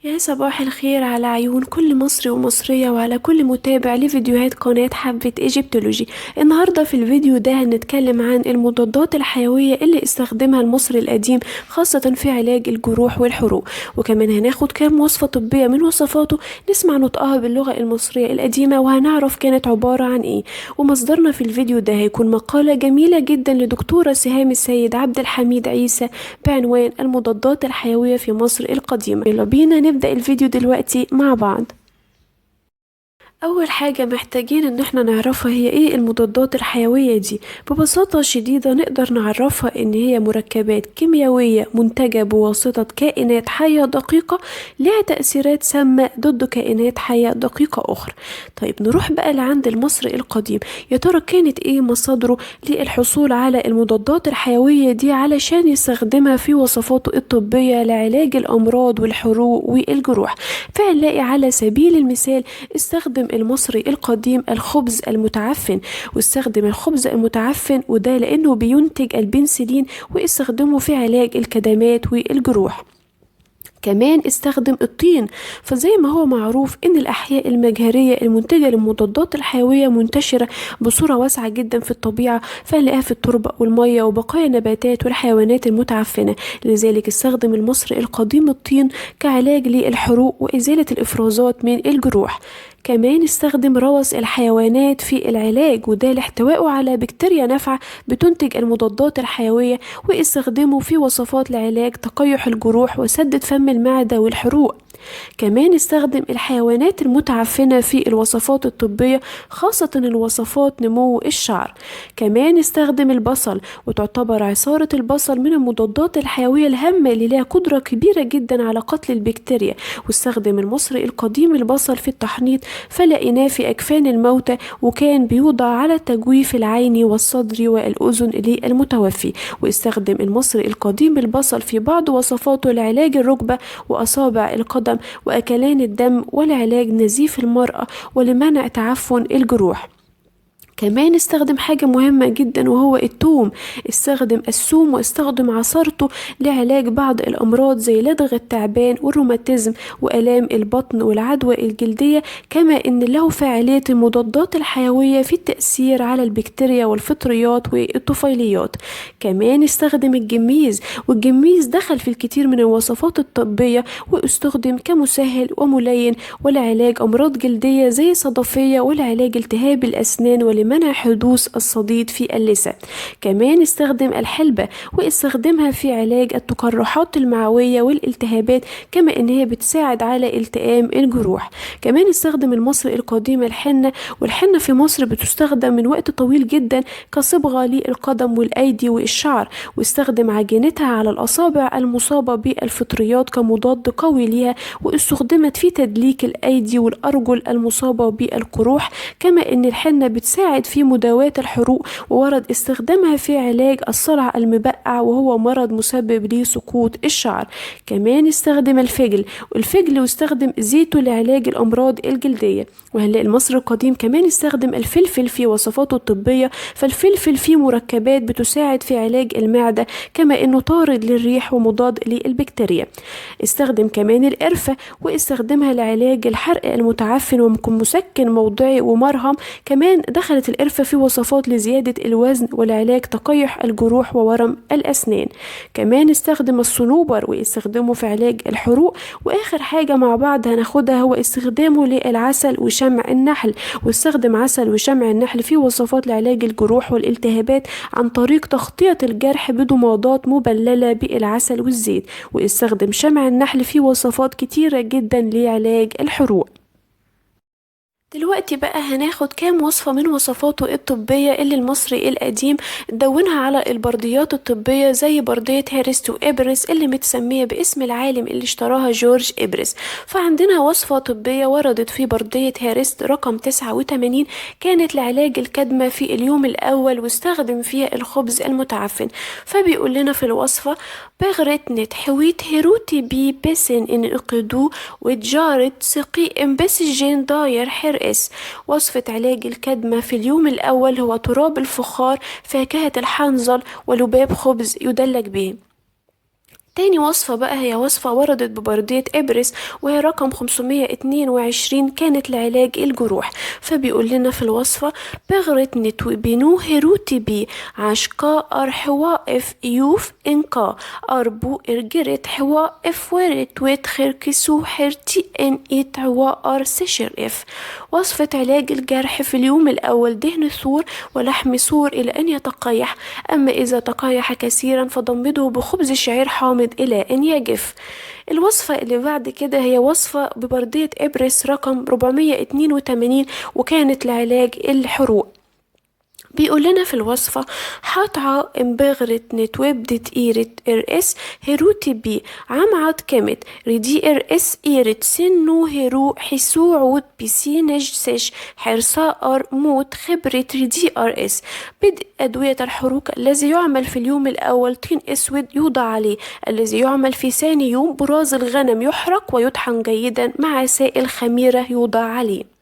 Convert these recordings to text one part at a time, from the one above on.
يا صباح الخير على عيون كل مصري ومصرية وعلى كل متابع لفيديوهات قناة حبة ايجيبتولوجي. النهاردة في الفيديو ده هنتكلم عن المضادات الحيوية اللي استخدمها المصري القديم خاصة في علاج الجروح والحروق، وكمان هناخد كام وصفة طبية من وصفاته نسمع نطقها باللغة المصرية القديمة وهنعرف كانت عبارة عن ايه. ومصدرنا في الفيديو ده هيكون مقالة جميلة جدا لدكتورة سهام السيد عبد الحميد عيسى بعنوان المضادات الحيوية في مصر القديمة. يلا بينا نبدأ الفيديو دلوقتي مع بعض. أول حاجة محتاجين إن احنا نعرفها هي ايه المضادات الحيوية دي. ببساطة شديدة نقدر نعرفها إن هي مركبات كيميائية منتجة بواسطة كائنات حية دقيقة لها تأثيرات سامة ضد كائنات حية دقيقة أخرى. طيب نروح بقى لعند المصري القديم، يا ترى كانت ايه مصادره للحصول على المضادات الحيوية دي علشان يستخدمها في وصفاته الطبية لعلاج الأمراض والحروق والجروح. فهنلاقي على سبيل المثال استخدم المصري القديم الخبز المتعفن، واستخدم الخبز المتعفن وده لأنه بينتج البنسلين واستخدمه في علاج الكدمات والجروح. كمان استخدم الطين، فزي ما هو معروف ان الاحياء المجهريه المنتجه للمضادات الحيويه منتشره بصوره واسعه جدا في الطبيعه، فنلاقيها في التربه والميه وبقايا النباتات والحيوانات المتعفنه. لذلك استخدم المصري القديم الطين كعلاج للحروق وازاله الافرازات من الجروح. كمان استخدم روث الحيوانات في العلاج وده لاحتوائه على بكتيريا نافعة بتنتج المضادات الحيوية، واستخدمه في وصفات لعلاج تقيح الجروح وسد فم المعدة والحروق. كمان استخدم الحيوانات المتعفنة في الوصفات الطبية خاصة الوصفات نمو الشعر. كمان استخدم البصل، وتعتبر عصارة البصل من المضادات الحيوية الهامة اللي لها قدرة كبيرة جدا على قتل البكتيريا. واستخدم المصري القديم البصل في التحنيط فلقيناه في أكفان الموتى، وكان بيوضع على التجويف العيني والصدري والأذن للمتوفي. واستخدم المصري القديم البصل في بعض وصفاته لعلاج الركبة وأصابع القدم وأكلان الدم ولعلاج نزيف المرأة ولمنع تعفن الجروح. كمان استخدم حاجة مهمة جدا وهو الثوم، استخدم الثوم واستخدم عصارته لعلاج بعض الأمراض زي لدغ التعبان والروماتيزم وآلام البطن والعدوى الجلدية، كما إن له فاعلية المضادات الحيوية في التأثير على البكتيريا والفطريات والطفيليات. كمان استخدم الجميز، والجميز دخل في الكثير من الوصفات الطبية واستخدم كمسهل وملين ولعلاج أمراض جلدية زي الصدفية ولعلاج التهاب الأسنان منع حدوث الصديد في اللثة. كمان استخدم الحلبة واستخدمها في علاج التقرحات المعوية والالتهابات، كما ان هي بتساعد على التئام الجروح. كمان استخدم المصري القديم الحنة، والحنة في مصر بتستخدم من وقت طويل جدا كصبغة للقدم والأيدي والشعر، واستخدم عجينتها على الأصابع المصابة بالفطريات كمضاد قوي ليها، واستخدمت في تدليك الأيدي والأرجل المصابة بالقروح. كما ان الحنة بتساعد في مداواة الحروق، وورد استخدامها في علاج الصلع المبقع وهو مرض مسبب لسقوط الشعر. كمان استخدم الفجل واستخدم زيته لعلاج الأمراض الجلدية. وهنلاقي المصري القديم كمان استخدم الفلفل في وصفاته الطبية، فالفلفل فيه مركبات بتساعد في علاج المعدة، كما انه طارد للريح ومضاد للبكتيريا. استخدم كمان القرفة واستخدمها لعلاج الحرق المتعفن ومسكن موضعي ومرهم. كمان دخلت القرفة في وصفات لزيادة الوزن ولعلاج تقيح الجروح وورم الأسنان. كمان استخدم الصنوبر واستخدامه في علاج الحروق. وآخر حاجة مع بعض هناخدها هو استخدامه للعسل وشمع النحل، واستخدم عسل وشمع النحل في وصفات لعلاج الجروح والالتهابات عن طريق تغطية الجرح بضمادات مبللة بالعسل والزيت. واستخدم شمع النحل في وصفات كتيرة جدا لعلاج الحروق. دلوقتي بقى هناخد كام وصفة من وصفاته الطبية اللي المصري القديم دونها على البرديات الطبية زي بردية هيرست وإبرس اللي متسمية باسم العالم اللي اشتراها جورج إبرس. فعندنا وصفة طبية وردت في بردية هيرست رقم 89، كانت لعلاج الكدمة في اليوم الأول واستخدم فيها الخبز المتعفن. فبيقول لنا في الوصفة: بغرتنت حويت هيروتي بي بسن إن اقدو وتجارت سقي بس الجين داير حرقس. وصفة علاج الكدمة في اليوم الأول هو تراب الفخار، فاكهة الحنظل، ولباب خبز يدلك به. تاني وصفة بقى هي وصفة وردت ببردية إبرس، وهي رقم 522، كانت لعلاج الجروح. فبيقول لنا في الوصفة: بغرة نتوي بنو هيروتي بي عشقا أرحوا إف يوف إنكا أربو إرجرت حوا إف ورت ويتخر كسو حرتي إن إيت عوا أر سشر إف. وصفة علاج الجرح: في اليوم الأول دهن ثور ولحم ثور إلى أن يتقيح، أما إذا تقيح كثيرا فضمده بخبز شعير حامض إلى أن يجف. الوصفة اللي بعد كده هي وصفة ببردية إبرس رقم 482، وكانت لعلاج الحروق. بيقول لنا في الوصفة: حطعة امبغرت نتوبدت ايرت ار اس هيروتي بي عمعت كمت ريدي ار اس ايرت سنو هيرو حسو عود بسينج سش حرصا ار موت خبرت ريدي ار اس. بدء أدوية الحروق: الذي يعمل في اليوم الأول طين أسود يوضع عليه، الذي يعمل في ثاني يوم براز الغنم يحرق ويطحن جيدا مع سائل خميرة يوضع عليه.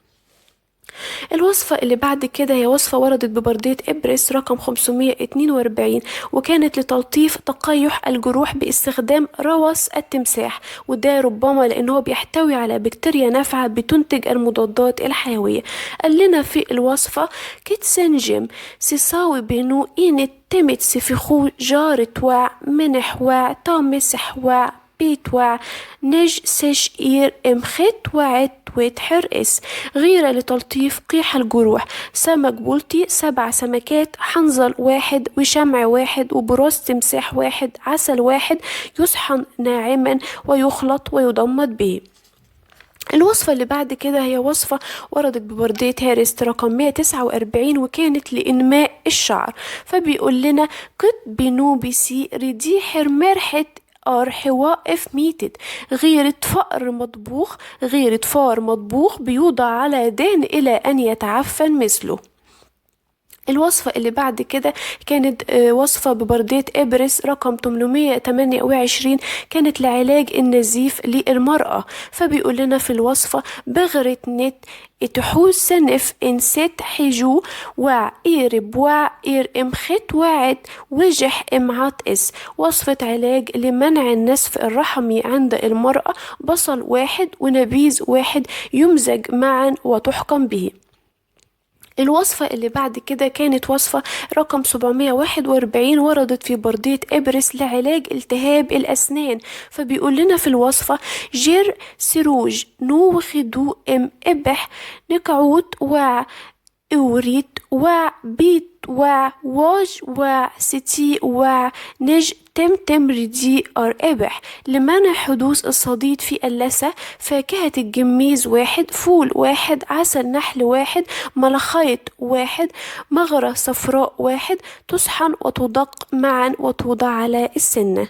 الوصفة اللي بعد كده هي وصفة وردت ببردية إبرس رقم 542، وكانت لتلطيف تقيح الجروح باستخدام روث التمساح، وده ربما لأنه بيحتوي على بكتيريا نافعة بتنتج المضادات الحيوية. قال لنا في الوصفة: كتسنجم سيساوي بينو إين تمت سفخو جارت وع منح وع تامسح وع بيت وع نج سش إير امخت وعت ويتحرقس. غيرة لتلطيف قيح الجروح: سمك بلطي 7 سمكات، حنظل 1 وشمع 1 وبراز تمساح 1 عسل 1 يصحن ناعما ويخلط ويضمد به. الوصفة اللي بعد كده هي وصفة وردت ببردية هارست رقم 149، وكانت لإنماء الشعر. فبيقول لنا: قط بنوبسي ردي حرمرحة حواقف ميتت غيرة فار مطبوخ بيوضع على دهن إلى أن يتعفن مثله. الوصفة اللي بعد كده كانت وصفة ببردية إبرس رقم 828، كانت لعلاج النزيف للمرأة. فبيقول لنا في الوصفة: بغرة نت اتحوز سنف انست حجو وع إيرب وع إير امخت وعد وجح امعات اس. وصفة علاج لمنع النسف الرحمي عند المرأة: بصل 1 ونبيذ 1 يمزج معا وتحقن به. الوصفة اللي بعد كده كانت وصفة رقم 741، وردت في بردية إبرس لعلاج التهاب الأسنان. فبيقول لنا في الوصفة: جير سروج نو وخدو ام إبح نكعوت وع أوريت وع بيت وع واج وع ستي وع نج تم ردي أر إبح لمنع حدوث الصديد في اللثة. فاكهة الجميز 1 فول 1 عسل نحل 1 ملخيط 1 مغرة صفراء 1 تصحن وتدق معا وتوضع على السنة.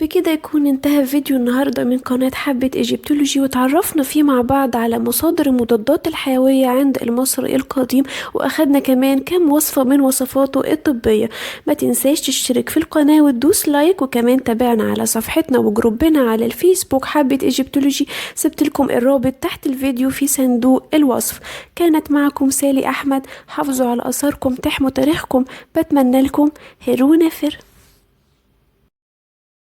بكده يكون انتهى فيديو النهاردة من قناة حبة ايجيبتولوجي، وتعرفنا فيه مع بعض على مصادر المضادات الحيوية عند المصري القديم، واخدنا كمان كم وصفة من وصفاته الطبية. ما تنساش تشترك في القناة وتدوس لايك، وكمان تابعنا على صفحتنا وجروبنا على الفيسبوك حبة ايجيبتولوجي، سبت لكم الرابط تحت الفيديو في صندوق الوصف. كانت معكم سالي أحمد، حافظوا على أثاركم تحموا تاريخكم، بتمنى لكم هيرو نافر.